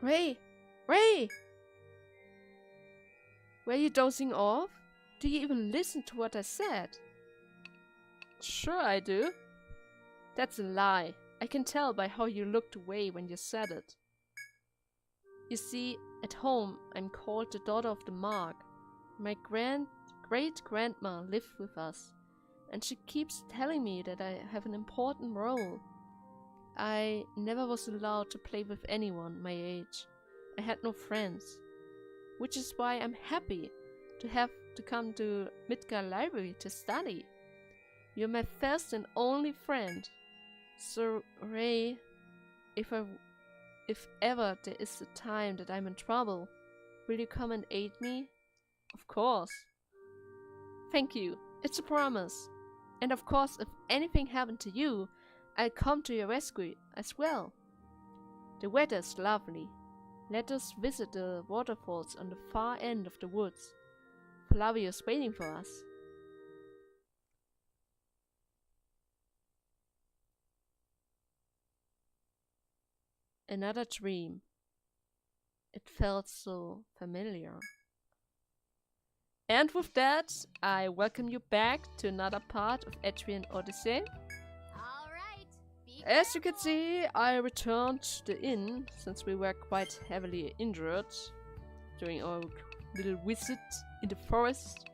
Ray! Ray! Were you dozing off? Do you even listen to what I said? Sure I do. That's a lie. I can tell by how you looked away when you said it. You see, at home I'm called the daughter of the Mark. My great-grandma lived with us, and she keeps telling me that I have an important role. I never was allowed to play with anyone my age. I had no friends, which is why I'm happy to have to come to Midgar Library to study. You're my first and only friend. So, Ray, if ever there is a time that I'm in trouble, will you come and aid me? Of course. Thank you. It's a promise. And of course, if anything happened to you, I'll come to your rescue as well. The weather is lovely. Let us visit the waterfalls on the far end of the woods. Flavio is waiting for us. Another dream. It felt so familiar. And with that, I welcome you back to another part of Etrian Odyssey. As you can see, I returned to the inn since we were quite heavily injured during our little visit in the forest.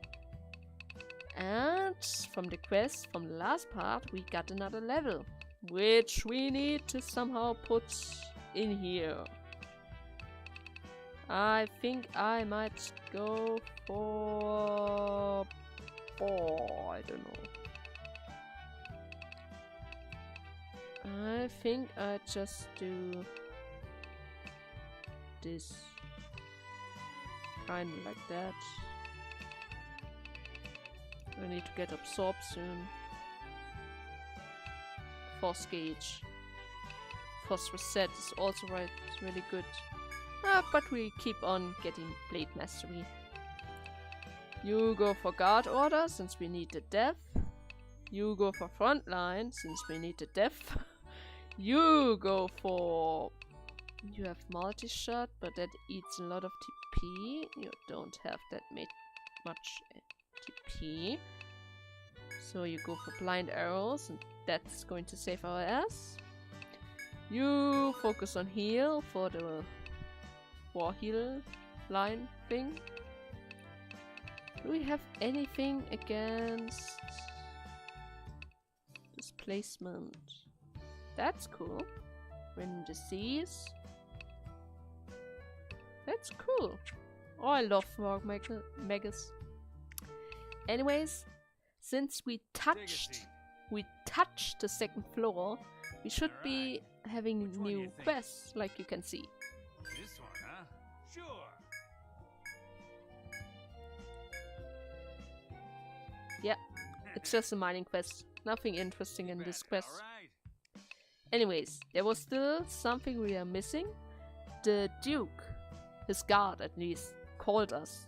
And from the quest from the last part, we got another level, which we need to somehow put in here. I think I might go for... Oh, I don't know. I think I just do this. Kind of like that. I need to get absorbed soon. Force gauge. Force reset is also really good. But we keep on getting blade mastery. You go for guard order since we need the death. You go for frontline since we need the death. You go for... You have multi-shot, but that eats a lot of TP. You don't have that much TP. So you go for blind arrows, and that's going to save our ass. You focus on heal for the war heal line thing. Do we have anything against displacement? That's cool. When disease. That's cool. Oh, I love frog megas. Anyways, since we touched the second floor, we should be having new quests, like you can see. This one, huh? Sure. Yeah, it's just a mining quest. Nothing interesting in this quest. Anyways, there was still something we are missing. The Duke, his guard at least, called us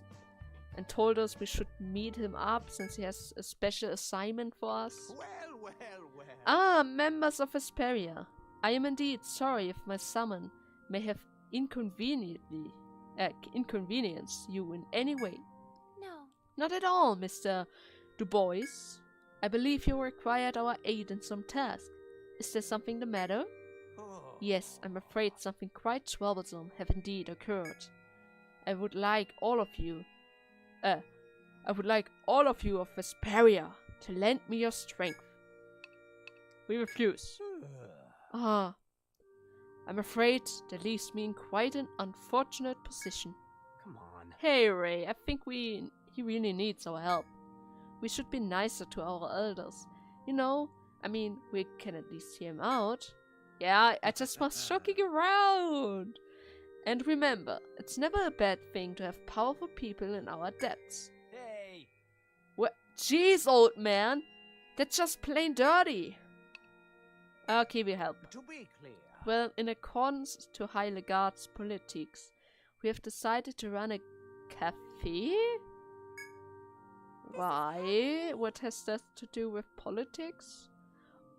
and told us we should meet him up since he has a special assignment for us. Well. Ah, members of Vesperia. I am indeed sorry if my summon may have inconvenienced you in any way. No. Not at all, Mr. Dubois. I believe you required our aid in some task. Is there something the matter? Oh. Yes, I'm afraid something quite troublesome have indeed occurred. I would like all of you of Vesperia to lend me your strength. We refuse. Ah, I'm afraid that leaves me in quite an unfortunate position. Come on. Hey Ray, I think he really needs our help. We should be nicer to our elders. You know, I mean, we can at least hear him out. Yeah, I just was joking around. And remember, it's never a bad thing to have powerful people in our debts. Hey. What? Jeez, old man. That's just plain dirty. Okay, we help. To be clear. Well, in accordance to High Legate's politics, we have decided to run a cafe? Why? What has that to do with politics?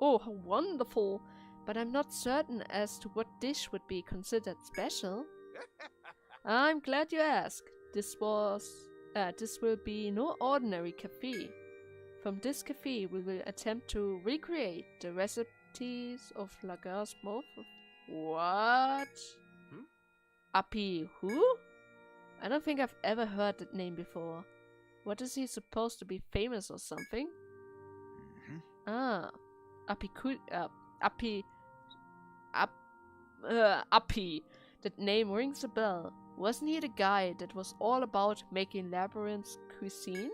Oh, how wonderful! But I'm not certain as to what dish would be considered special. I'm glad you asked. This will be no ordinary cafe. From this cafe, we will attempt to recreate the recipes of Lagar's mouth. What? Appy who? I don't think I've ever heard that name before. What is he supposed to be, famous or something? Ah, Appy. That name rings a bell. Wasn't he the guy that was all about making labyrinths cuisine?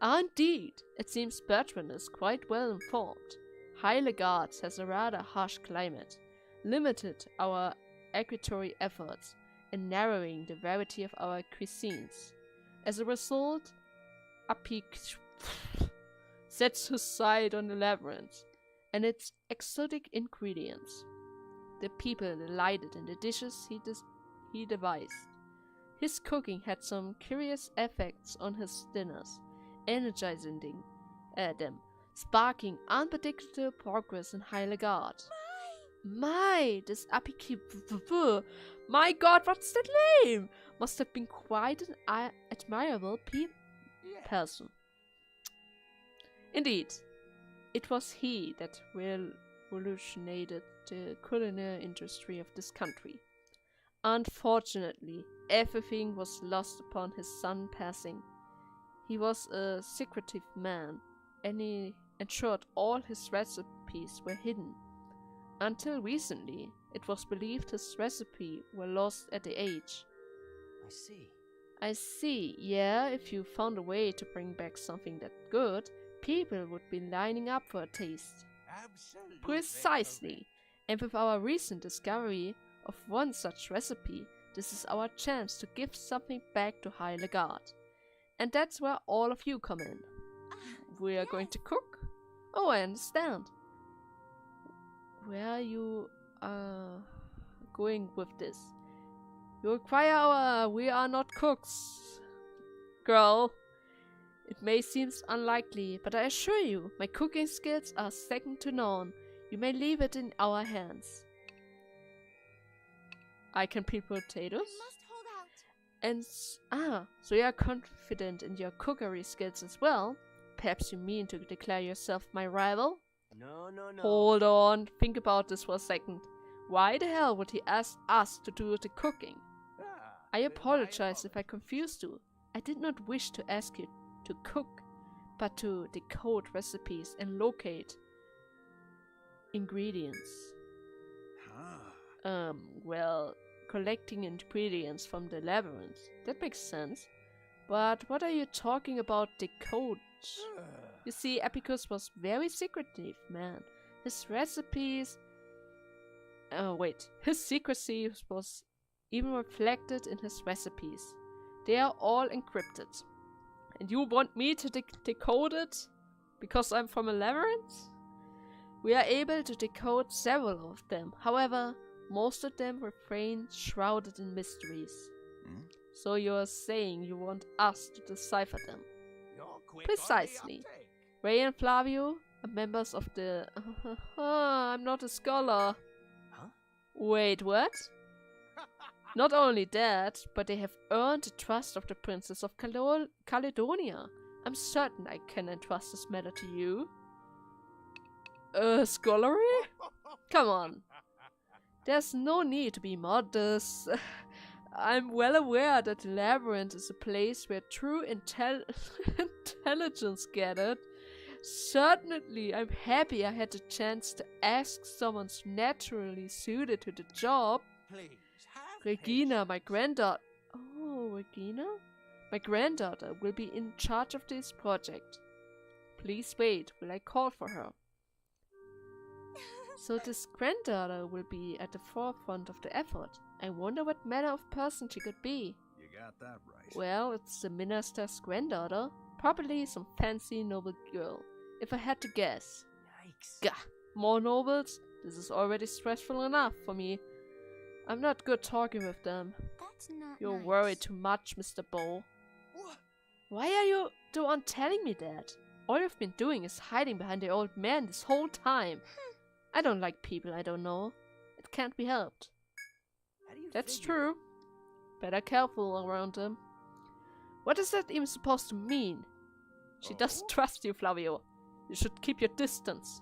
Ah, indeed. It seems Bertrand is quite well informed. High Lagarde has a rather harsh climate, limited our equatory efforts in narrowing the variety of our cuisines. As a result, Appy sets his sight on the labyrinth and its exotic ingredients. The people delighted in the dishes he devised. His cooking had some curious effects on his dinners, energizing them, sparking unpredictable progress in High Lagarde. My, this Appy my god, what's that name? Must have been quite an admirable person. Indeed, it was he that revolutionated the culinary industry of this country. Unfortunately, everything was lost upon his son passing. He was a secretive man, and he ensured all his recipes were hidden. Until recently, it was believed his recipe were lost at the age. I see. Yeah, if you found a way to bring back something that good, people would be lining up for a taste. Absolutely. Precisely. And with our recent discovery of one such recipe, this is our chance to give something back to High Lagarde. And that's where all of you come in. We are going to cook? Oh, I understand. Where are you going with this? You require we are not cooks. Girl, it may seem unlikely, but I assure you, my cooking skills are second to none. You may leave it in our hands. I can peel potatoes. And so you are confident in your cookery skills as well? Perhaps you mean to declare yourself my rival? No. Hold on, think about this for a second. Why the hell would he ask us to do the cooking? I apologize if I confused you. I did not wish to ask you to cook, but to decode recipes and locate ingredients. Well, collecting ingredients from the labyrinth. That makes sense. But what are you talking about decode? You see, Epicus was very secretive, man. His recipes... his secrecy was even reflected in his recipes. They are all encrypted. And you want me to decode it? Because I'm from a labyrinth? We are able to decode several of them. However, most of them refrain shrouded in mysteries. So you're saying you want us to decipher them? Precisely. Ray and Flavio are members of the... I'm not a scholar. Huh? Wait, what? Not only that, but they have earned the trust of the Princess of Caledonia. I'm certain I can entrust this matter to you. Scholarly? Come on. There's no need to be modest. I'm well aware that the labyrinth is a place where true intelligence gathered. Certainly, I'm happy I had the chance to ask someone naturally suited to the job. Please, Regina, my granddaughter. Oh, Regina? My granddaughter will be in charge of this project. Please wait, will I call for her? So this granddaughter will be at the forefront of the effort. I wonder what manner of person she could be. You got that right. Well, it's the minister's granddaughter. Probably some fancy noble girl, if I had to guess. Yikes. Gah! More nobles? This is already stressful enough for me. I'm not good talking with them. That's not You're nice. worried too much, Mr. Baul. What? Why are you the one telling me that? All you've been doing is hiding behind the old man this whole time. I don't like people I don't know. It can't be helped. How do you That's figure? true. Better careful around them. What is that even supposed to mean? She doesn't trust you, Flavio. You should keep your distance.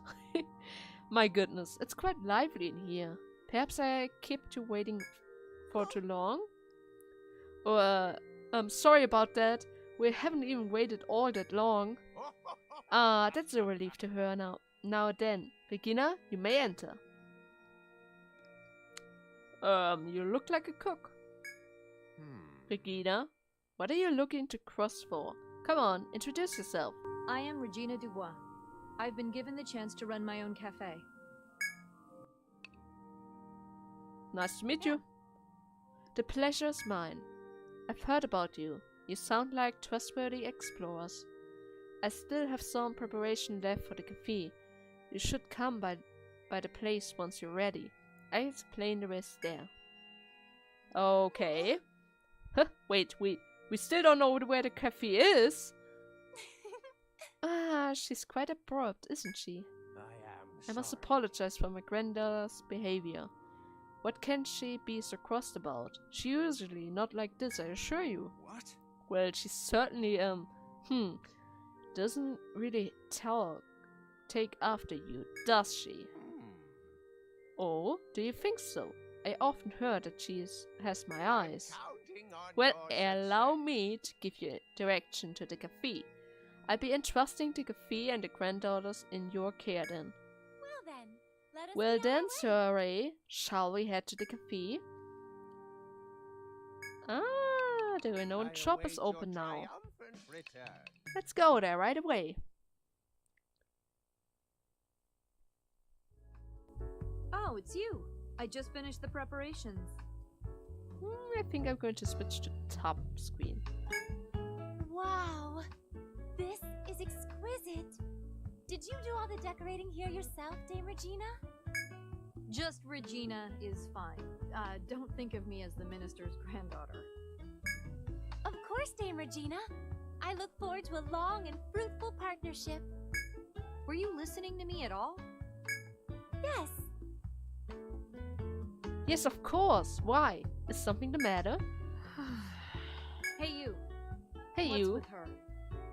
My goodness, it's quite lively in here. Perhaps I kept you waiting for too long? Or, I'm sorry about that. We haven't even waited all that long. Ah, that's a relief to her now. Now then, Regina, you may enter. You look like a cook. Regina, what are you looking to cross for? Come on, introduce yourself. I am Regina Dubois. I've been given the chance to run my own cafe. Nice to meet you. The pleasure is mine. I've heard about you. You sound like trustworthy explorers. I still have some preparation left for the cafe. You should come by the place once you're ready. I'll explain the rest there. Okay. Huh, wait, we still don't know where the cafe is. Ah, she's quite abrupt, isn't she? I must apologize for my granddaughter's behavior. What can she be so crossed about? She usually not like this, I assure you. What? Well, she certainly, doesn't really take after you, does she? Oh, do you think so? I often heard that she has my eyes. Well, allow me to give you direction to the cafe. I'll be entrusting the cafe and the granddaughters in your care then. Well then, Sir Ray, shall we head to the cafe? Ah, the renowned shop is open now. Let's go there right away. Oh, it's you. I just finished the preparations. I think I'm going to switch to top screen. Wow, this is exquisite. Did you do all the decorating here yourself, Dame Regina? Just Regina is fine. Don't think of me as the minister's granddaughter. Of course, Dame Regina. I look forward to a long and fruitful partnership. Were you listening to me at all? Yes. Yes, of course. Why? Is something the matter? Hey, you. Hey, What's you. with her?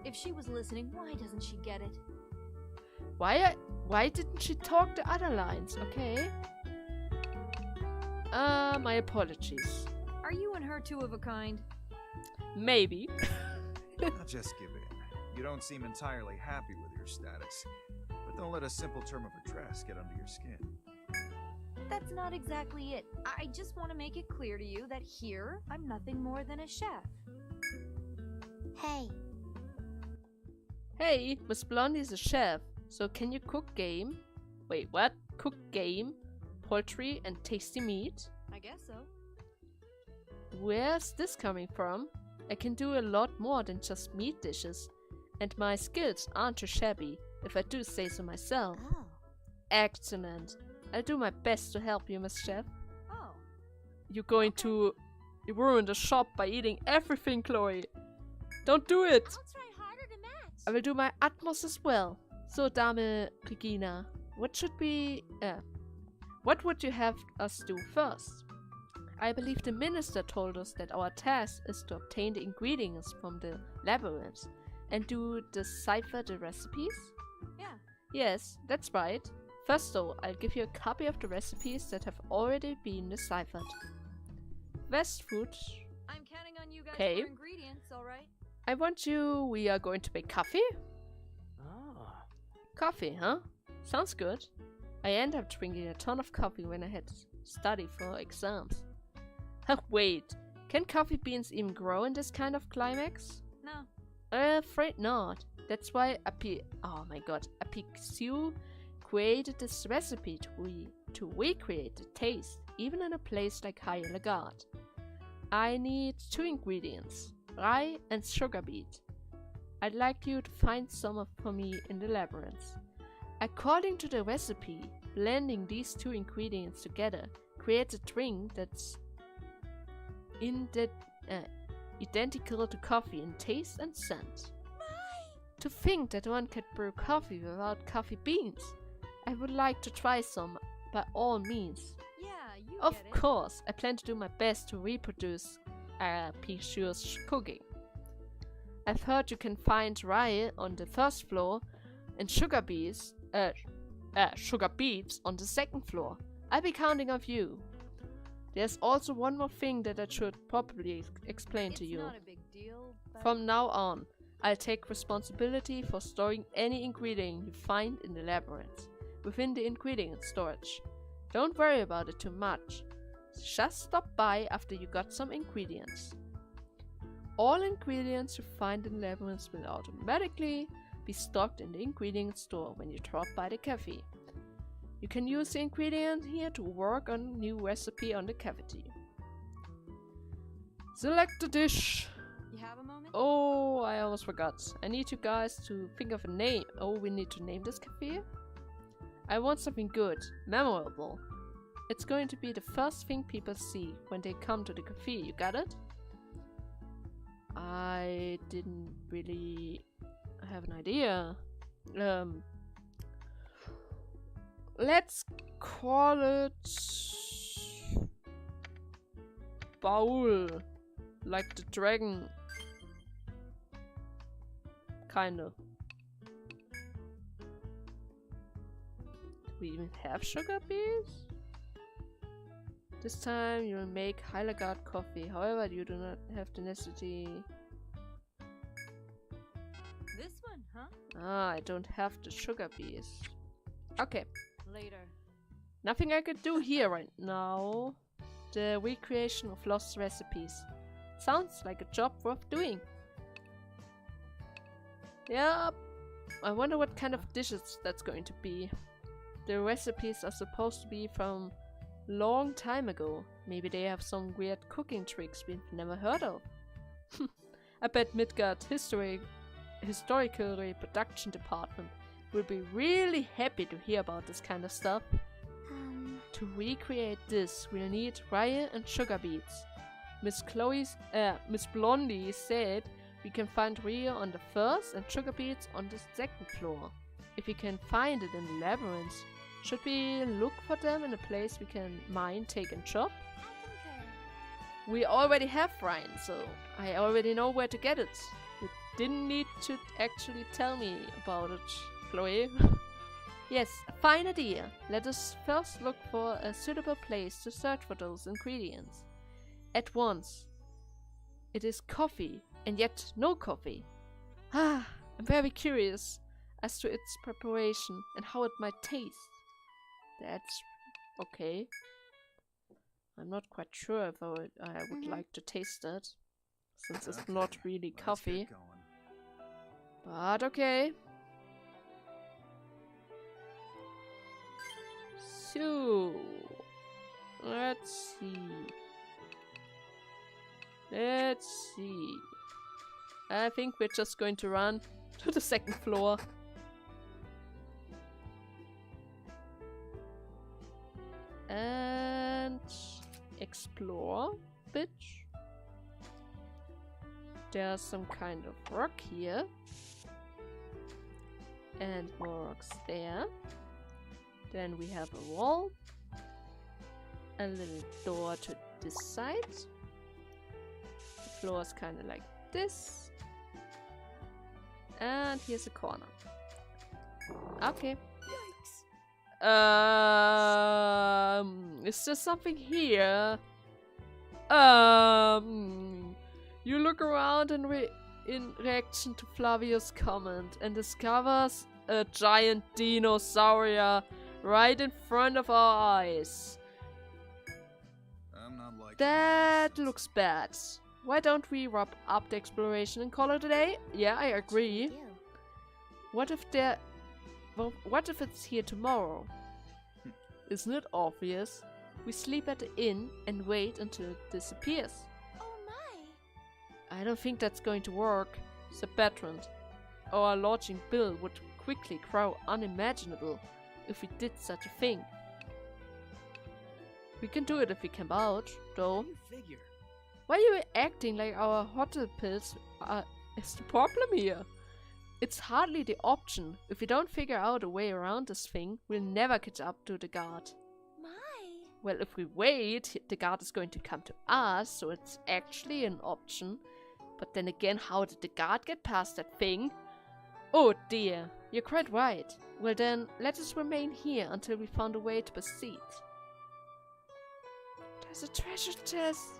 If she was listening, why doesn't she get it? Why didn't she talk the other lines? Okay. My apologies. Are you and her two of a kind? Maybe. Now just give in. You don't seem entirely happy with your status, but don't let a simple term of address get under your skin. That's not exactly it. I just want to make it clear to you that here, I'm nothing more than a chef. Hey. Hey, Miss Blondie's a chef, so can you cook game? Wait, what? Cook game, poultry, and tasty meat? I guess so. Where's this coming from? I can do a lot more than just meat dishes, and my skills aren't too shabby, if I do say so myself. Oh. Excellent. I'll do my best to help you, Miss Chef. Oh. You're going to ruin the shop by eating everything, Chloe. Don't do it! I'll try harder to match. I will do my utmost as well. So, Dame Regina, what would you have us do first? I believe the minister told us that our task is to obtain the ingredients from the labyrinths and to decipher the recipes? Yeah. Yes, that's right. First though, I'll give you a copy of the recipes that have already been deciphered. West food. I'm counting on you guys Okay. for ingredients, alright? We are going to make coffee? Ah. Coffee, huh? Sounds good. I end up drinking a ton of coffee when I had to study for exams. Wait, can coffee beans even grow in this kind of climax? No. Afraid not. That's why Apixu created this recipe to recreate the taste, even in a place like High Lagarde. I need 2 ingredients, rye and sugar beet. I'd like you to find some for me in the labyrinth. According to the recipe, blending these 2 ingredients together creates a drink that's identical to coffee in taste and scent. To think that one could brew coffee without coffee beans! I would like to try some, by all means. Yeah, You Of get it. course, I plan to do my best to reproduce Pishu's cooking. I've heard you can find rye on the first floor and sugar beets on the second floor. I'll be counting on you. There's also one more thing that I should probably explain to you. It's not a big deal, but From now on, I'll take responsibility for storing any ingredient you find in the labyrinth within the ingredient storage. Don't worry about it too much. Just stop by after you got some ingredients. All ingredients you find in the labyrinth will automatically be stocked in the ingredient store when you drop by the cafe. You can use the ingredient here to work on a new recipe on the cavity. Select the dish. you have a moment? Oh, I almost forgot. I need you guys to think of a name. Oh, we need to name this cafe? I want something good, memorable. It's going to be the first thing people see when they come to the cafe, you got it? I didn't really have an idea. Let's call it Baul, like the dragon. Kinda. Do we even have sugar beets? This time you will make Heiligard coffee. However, you do not have the necessity. This one, huh? Ah, I don't have the sugar beets. Okay. Later. Nothing I could do here right now. The recreation of lost recipes. Sounds like a job worth doing. Yep. I wonder what kind of dishes that's going to be. The recipes are supposed to be from long time ago. Maybe they have some weird cooking tricks we've never heard of. I bet Midgard historical reproduction department will be really happy to hear about this kind of stuff. To recreate this, we'll need rye and sugar beets. Miss Blondie said we can find rye on the first and sugar beets on the second floor. If we can find it in the labyrinth, should we look for them in a place we can mine, take and chop? We already have rye, so I already know where to get it. You didn't need to actually tell me about it, Chloe. Yes, a fine idea. Let us first look for a suitable place to search for those ingredients. At once. It is coffee, and yet no coffee. I'm very curious as to its preparation and how it might taste. That's okay. I'm not quite sure if I would like to taste it, since it's not really coffee. But okay. So, let's see. I think we're just going to run to the second floor. And explore, bitch. There's some kind of rock here. And more rocks there. Then we have a wall. A little door to this side. The floor is kind of like this. And here's a corner. Okay. Is there something here? You look around in reaction to Flavius' comment and discovers a giant dinosaur right in front of our eyes. I'm not like That looks bad. Why don't we wrap up the exploration and call it a day? Yeah, I agree. What if it's here tomorrow? Isn't it obvious? We sleep at the inn and wait until it disappears. Oh my! I don't think that's going to work, said Bertrand. Our lodging bill would quickly grow unimaginable if we did such a thing. We can do it if we camp out, though. You figure. Why are you acting like our hotel pills is the problem here? It's hardly the option. If we don't figure out a way around this thing, we'll never catch up to the guard. My! Well, if we wait, the guard is going to come to us, so it's actually an option. But then again, how did the guard get past that thing? Oh dear, you're quite right. Well then, let us remain here until we found a way to proceed. There's a treasure chest.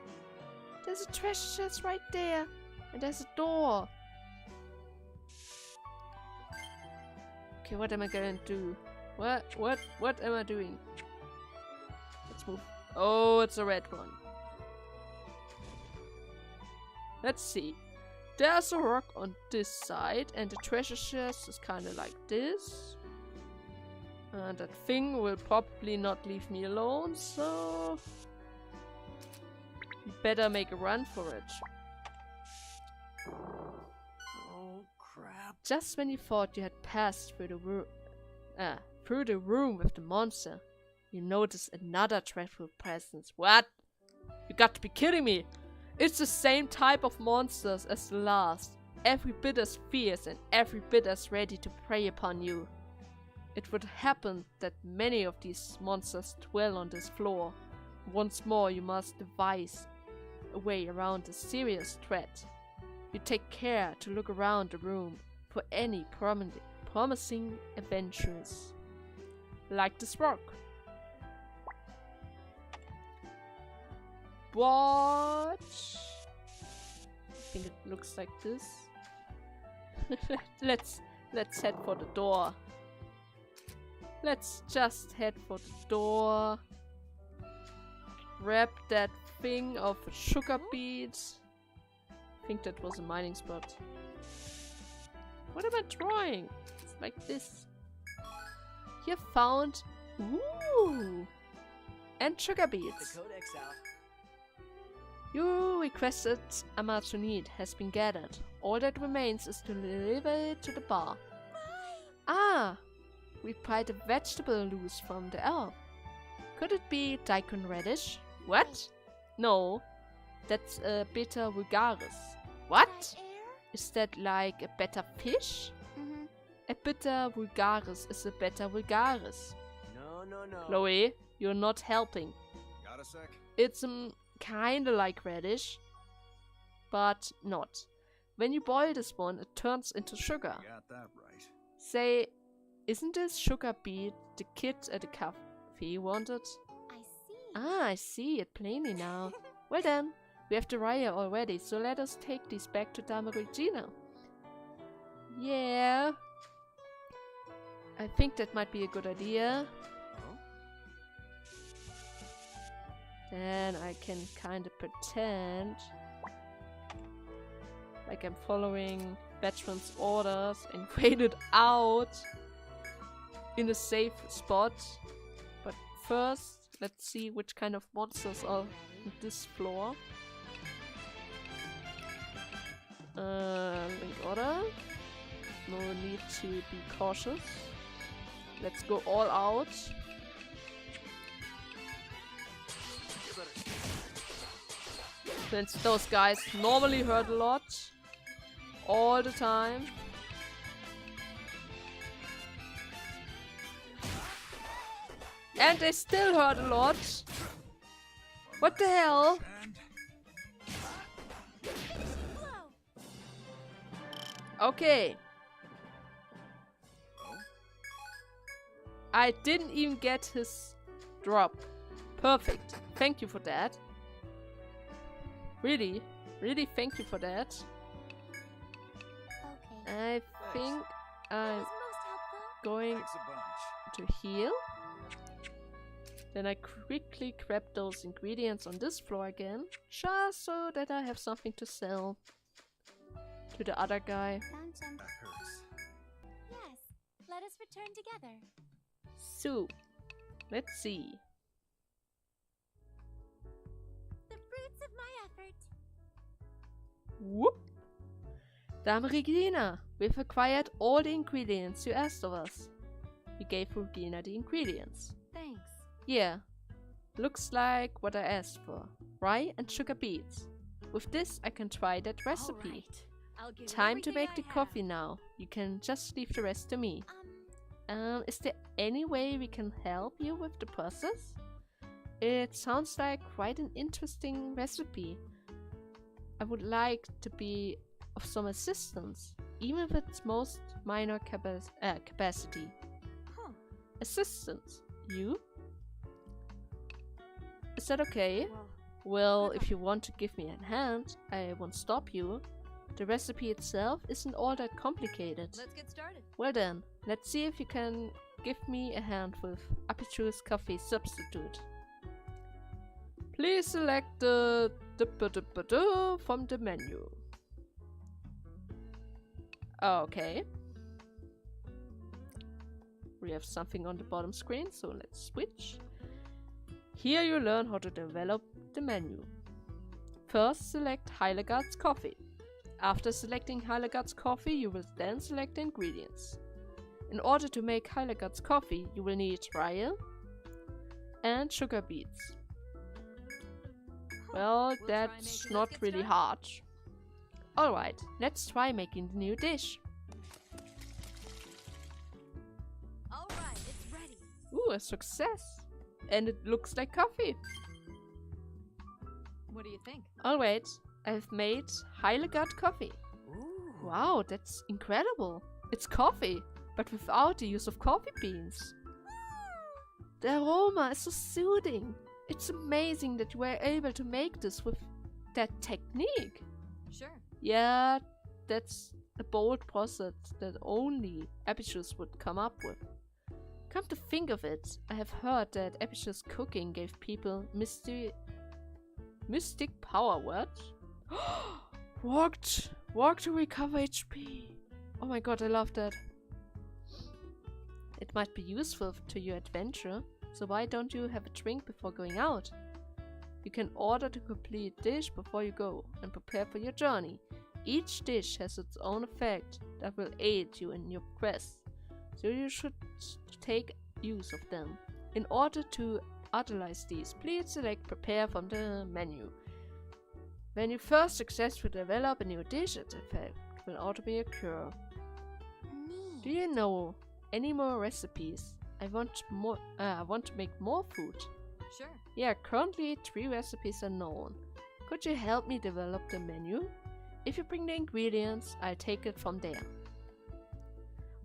There's a treasure chest right there. And there's a door. Okay, what am I gonna do? What am I doing? Let's move. Oh, it's a red one. Let's see. There's a rock on this side, and the treasure chest is kind of like this. And that thing will probably not leave me alone, so you better make a run for it. Oh, crap. Just when you thought you had passed through the room with the monster, you notice another dreadful presence. What? You got to be kidding me! It's the same type of monsters as the last, every bit as fierce and every bit as ready to prey upon you. It would happen that many of these monsters dwell on this floor. Once more, you must devise a way around this serious threat. You take care to look around the room for any promising adventures. Like this rock. Watch. I think it looks like this. Let's head for the door. Let's just head for the door. Grab that thing of sugar beets. I think that was a mining spot. What am I drawing? It's like this. You found... Ooh! And sugar beets. The codex out. You requested Amazonite has been gathered. All that remains is to deliver it to the bar. Ah! We pried a vegetable loose from the elf. Could it be daikon radish? What? No. That's a beta vulgaris. What? Is that like a betta fish? A beta vulgaris is a betta vulgaris. No. Chloe, you're not helping. Got a sec? It's kinda like radish, but not. When you boil this one, it turns into sugar. You got that right. Say, isn't this sugar beet the kid at the cafe wanted? I see. Ah, I see it plainly now. Well then, we have the rye already, so let us take these back to Dame Regina. Yeah. I think that might be a good idea. Oh? Then I can kind of pretend like I'm following veterans' orders and wait it out in a safe spot. But first, let's see which kind of monsters are on this floor. Link order. No need to be cautious. Let's go all out. Since those guys normally hurt a lot. All the time. And they still hurt a lot. What the hell? Okay. I didn't even get his drop. Perfect. Thank you for that. Really thank you for that. Okay. I think I'm Most helpful. going Thanks a bunch. to heal. Then I quickly grab those ingredients on this floor again, just so that I have something to sell to the other guy. Found some. That hurts. Yes. Let us return together. So, let's see. The fruits of my effort. Whoop! Dame Regina, we've acquired all the ingredients you asked of us. We gave Regina the ingredients. Thanks. Yeah, looks like what I asked for. Rye and sugar beets. With this, I can try that recipe. All right. I'll give Time to everything make I the have. coffee now. You can just leave the rest to me. Is there any way we can help you with the process? It sounds like quite an interesting recipe. I would like to be of some assistance, even if it's most minor capacity. Huh. Assistance? You? Is that okay? Well, Well, if you want to give me a hand, I won't stop you. The recipe itself isn't all that complicated. let's get started. Well then, let's see if you can give me a hand with Apichu's coffee substitute. Please select the from the menu. Okay. We have something on the bottom screen, so let's switch. Here you learn how to develop the menu. First, select Heiligard's coffee. After selecting Heiligard's coffee, you will then select the ingredients. In order to make Heiligard's coffee, you will need rye and sugar beets. Well, We'll try that's making not this. Get really started. hard. Alright, let's try making the new dish. Alright, it's ready. Ooh, a success! And it looks like coffee. What do you think? Alright, I've made Heiligard coffee. Ooh. Wow, that's incredible. It's coffee, but without the use of coffee beans. The aroma is so soothing. It's amazing that you were able to make this with that technique. Sure. Yeah, that's a bold process that only Apichus would come up with. Come to think of it, I have heard that Apichus cooking gave people mystic power. What? Walk to recover HP. Oh my god, I love that. It might be useful to your adventure, so why don't you have a drink before going out? You can order the complete dish before you go and prepare for your journey. Each dish has its own effect that will aid you in your quest, so you should take use of them. In order to utilize these, please select Prepare from the menu. When you first successfully develop a new dish, its effect will automatically occur. Neat. Do you know any more recipes? I want to make more food. Sure. Yeah, currently 3 recipes are known. Could you help me develop the menu? If you bring the ingredients, I'll take it from there.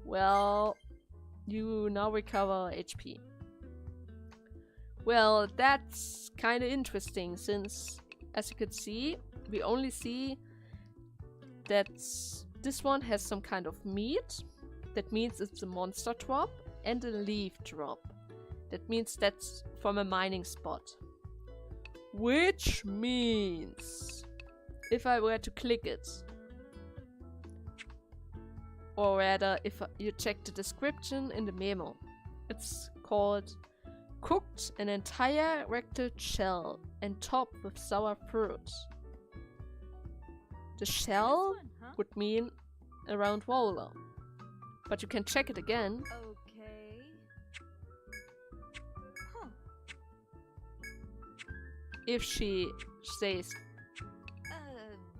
Well, you now recover HP. Well, that's kinda interesting, since, as you could see, we only see that this one has some kind of meat. That means it's a monster drop and a leaf drop. That means that's from a mining spot. Which means, if I were to click it, or rather if you check the description in the memo, it's called cooked an entire rectal shell and topped with sour fruit. The shell This one, huh? would mean a round roller, but you can check it again. Okay. Huh. If she says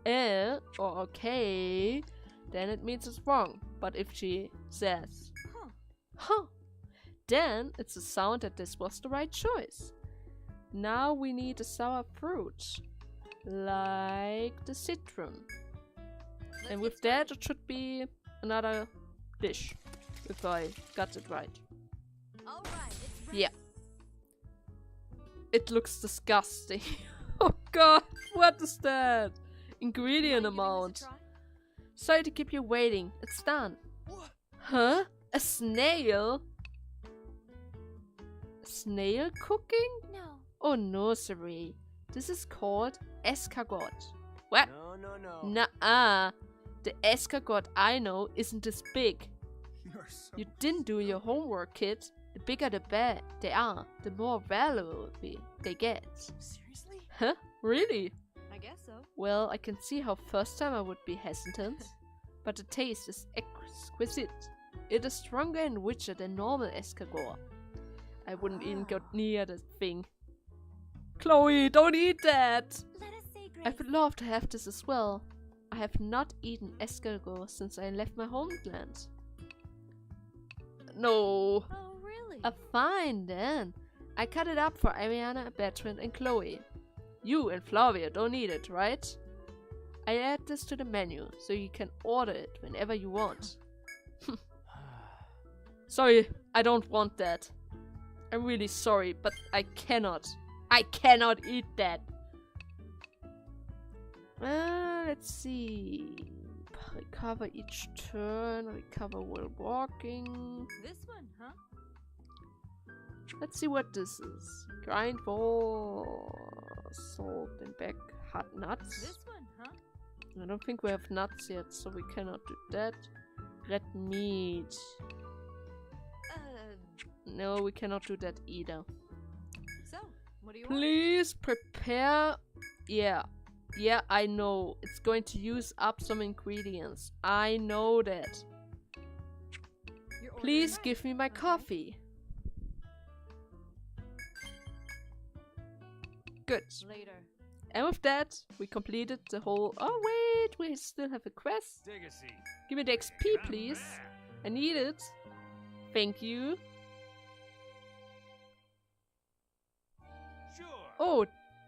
Uh, or okay, then it means it's wrong. But if she says huh. huh, then it's a sound that this was the right choice. Now we need a sour fruit, like the citron. Let's And get with that, it should be another dish, if I got it right. Alright, it's ready. Yeah. It looks disgusting. Oh god, what is that? Ingredient Mind giving amount. this a try? Sorry to keep you waiting. It's done. What? Huh? A snail? Snail cooking? No. Oh no, Siri. This is called escargot. What? No, no, no. Nuh-uh. The escargot I know isn't this big. You're so You didn't do your homework, kid. The bigger the bear they are, the more valuable they get. Seriously? Huh? Really? I guess so. Well, I can see how first time I would be hesitant, but the taste is exquisite. It is stronger and richer than normal escargot. I wouldn't even go near the thing. Chloe, don't eat that! Let us say grace. I would love to have this as well. I have not eaten escargot since I left my homeland. No. Oh, really? Fine then. I cut it up for Ariana, Bertrand, and Chloe. You and Flavia don't need it, right? I add this to the menu, so you can order it whenever you want. Sorry, I don't want that. I'm really sorry, but I cannot. I cannot eat that. Let's see. Recover each turn, recover while walking. This one, huh? Let's see what this is. Grind for salt and back hot nuts. This one, huh? I don't think we have nuts yet, so we cannot do that. Red meat. No, we cannot do that either. So, what do you want? Please prepare. Yeah, I know. It's going to use up some ingredients. I know that. You're ordering Please right. give me my Okay. coffee. Good. Later. And with that, we completed the whole... Oh wait, we still have a quest. Take a seat. Give me the XP, please. I need it. Thank you. Sure. Oh,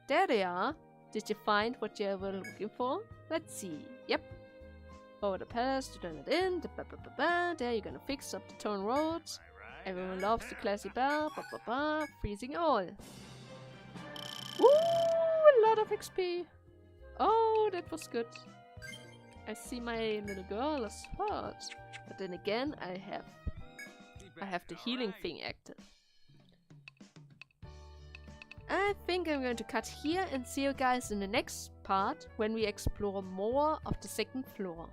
there they are. Did you find what you were looking for? Let's see. Yep. Over the palace to turn it in. There you're gonna fix up the torn roads. Everyone loves the classy bell. Freezing all. Ooh, a lot of XP. Oh, that was good. I see my little girl is hurt. But then again, I have the healing thing active. I think I'm going to cut here and see you guys in the next part when we explore more of the second floor.